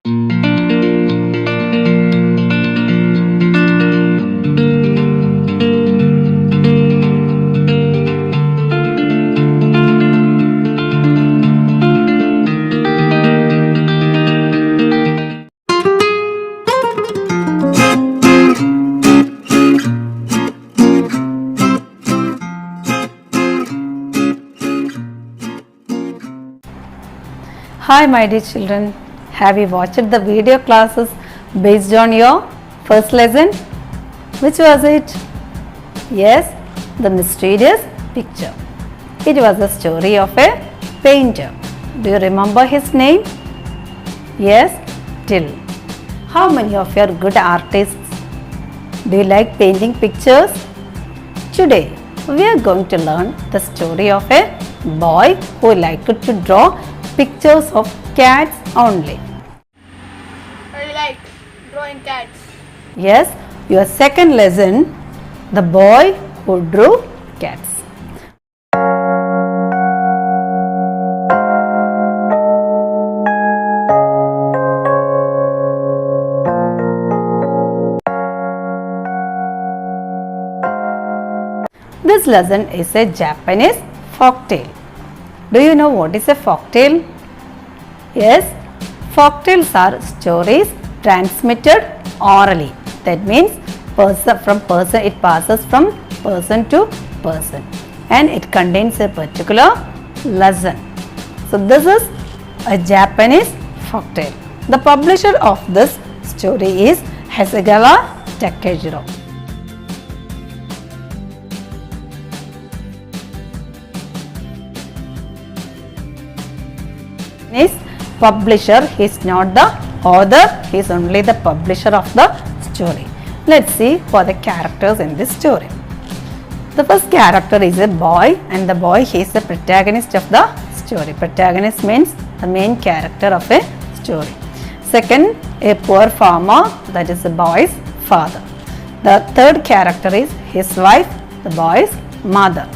Hi my dear children, have you watched the video classes based on your first lesson? Which was it? Yes, the mysterious picture. It was the story of a painter. Do you remember his name? Yes, Till. How many of you are good artists? Do you like painting pictures? Today, we are going to learn the story of a boy who liked to draw pictures of cats only. I like drawing cats. Yes, your second lesson, the boy who drew cats. This lesson is a Japanese folktale. Do you know what is a folktale? Yes, folktales are stories transmitted orally. That means it passes from person to person and it contains a particular lesson. So this is a Japanese folktale. The publisher of this story is Hasegawa Takejiro. Is publisher, he is not the author, he is only the publisher of the story. Let's see for the characters in this story. The first character is a boy, and the boy, he is the protagonist of the story. Protagonist means the main character of a story. Second, a poor farmer, that is the boy's father. The third character is his wife, the boy's mother.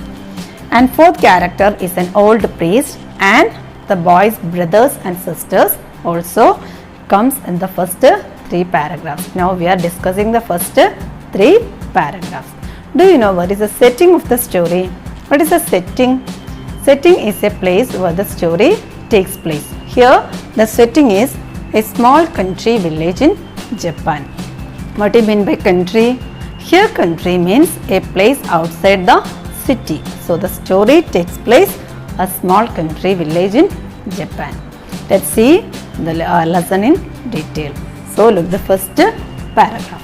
And fourth character is an old priest, and the boy's brothers and sisters also comes in the first three paragraphs. Now we are discussing the first three paragraphs. Do you know what is the setting of the story? What is the setting? Setting is a place where the story takes place. Here the setting is a small country village in Japan. What do you mean by country? Here country means a place outside the city. So the story takes place a small country village in Japan. Let's see the lesson in detail. So look the first paragraph.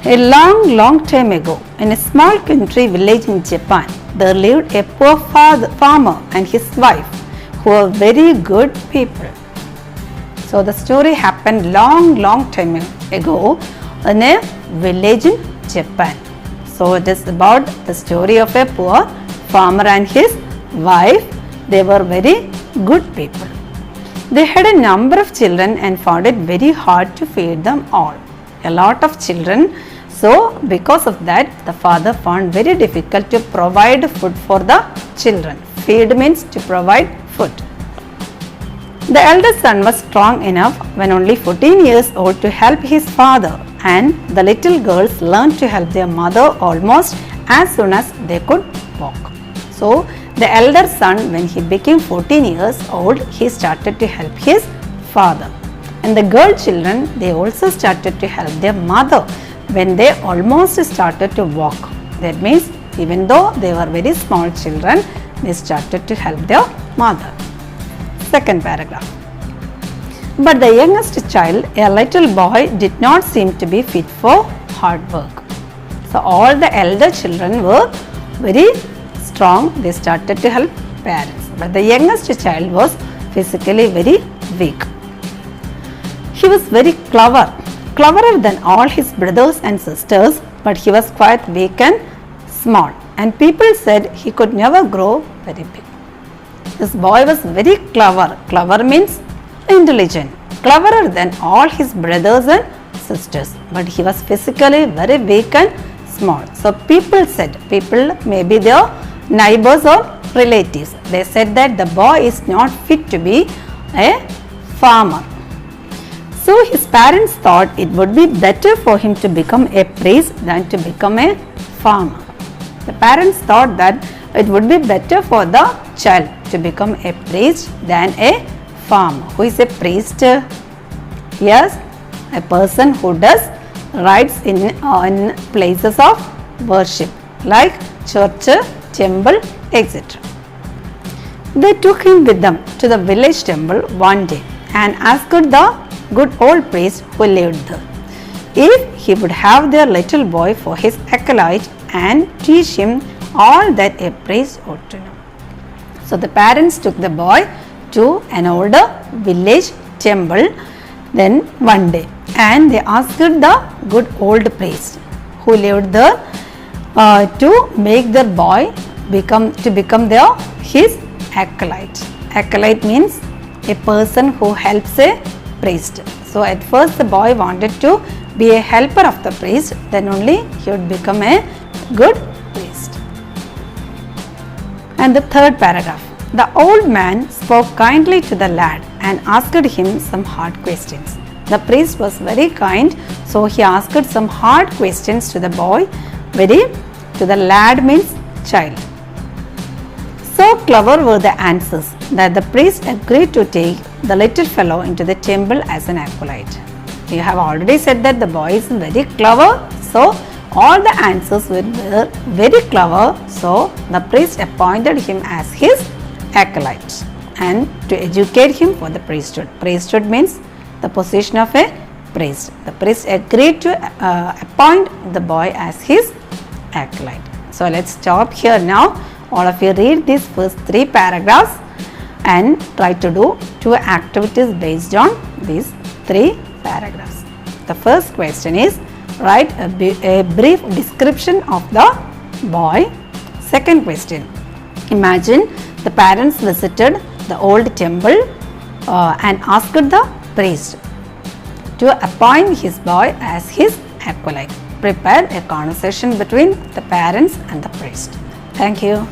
A long time ago, in a small country village in Japan, there lived a poor farmer and his wife who were very good people. So the story happened long time ago in a village in Japan. So it is about the story of a poor farmer and his wife. They were very good people. They had a number of children and found it very hard to feed them all. A lot of children. So because of that, the father found very difficult to provide food for the children. Feed means to provide food. The eldest son was strong enough when only 14 years old to help his father, and the little girls learned to help their mother almost as soon as they could walk. So the elder son, when he became 14 years old, he started to help his father. And the girl children, they also started to help their mother when they almost started to walk. That means even though they were very small children, they started to help their mother. Second paragraph. But the youngest child, a little boy, did not seem to be fit for hard work. So all the elder children were very strong, they started to help parents. But the youngest child was physically very weak. He was very cleverer than all his brothers and sisters, but he was quite weak and small, and people said he could never grow very big. This boy was very clever. Clever means intelligent, cleverer than all his brothers and sisters, but he was physically very weak and small. So people said, maybe their neighbors or relatives, they said that the boy is not fit to be a farmer. So his parents thought it would be better for him to become a priest than to become a farmer. The parents thought that it would be better for the child to become a priest than a farmer. Who is a priest? Yes, a person who does rites in places of worship like church, temple, etc. They took him with them to the village temple one day and asked the good old priest who lived there if he would have their little boy for his acolyte and teach him all that a priest ought to know. So the parents took the boy to an older village temple then one day, and they asked the good old priest who lived there to make their boy become his acolyte. Acolyte means a person who helps a priest. So at first the boy wanted to be a helper of the priest, then only he would become a good priest. And the third paragraph. The old man spoke kindly to the lad and asked him some hard questions. The priest was very kind, so he asked some hard questions to the boy. To the lad means child. So clever were the answers that the priest agreed to take the little fellow into the temple as an acolyte. You have already said that the boy is very clever, so all the answers were very clever, so the priest appointed him as his acolyte and to educate him for the priesthood. Priesthood means the position of a priest. The priest agreed to appoint the boy as his acolyte. So let's stop here now. All of you read these first 3 paragraphs and try to do 2 activities based on these 3 paragraphs. The first question is, write a brief description of the boy. Second question, imagine the parents visited the old temple and asked the priest to appoint his boy as his acolyte. Prepare a conversation between the parents and the priest. Thank you.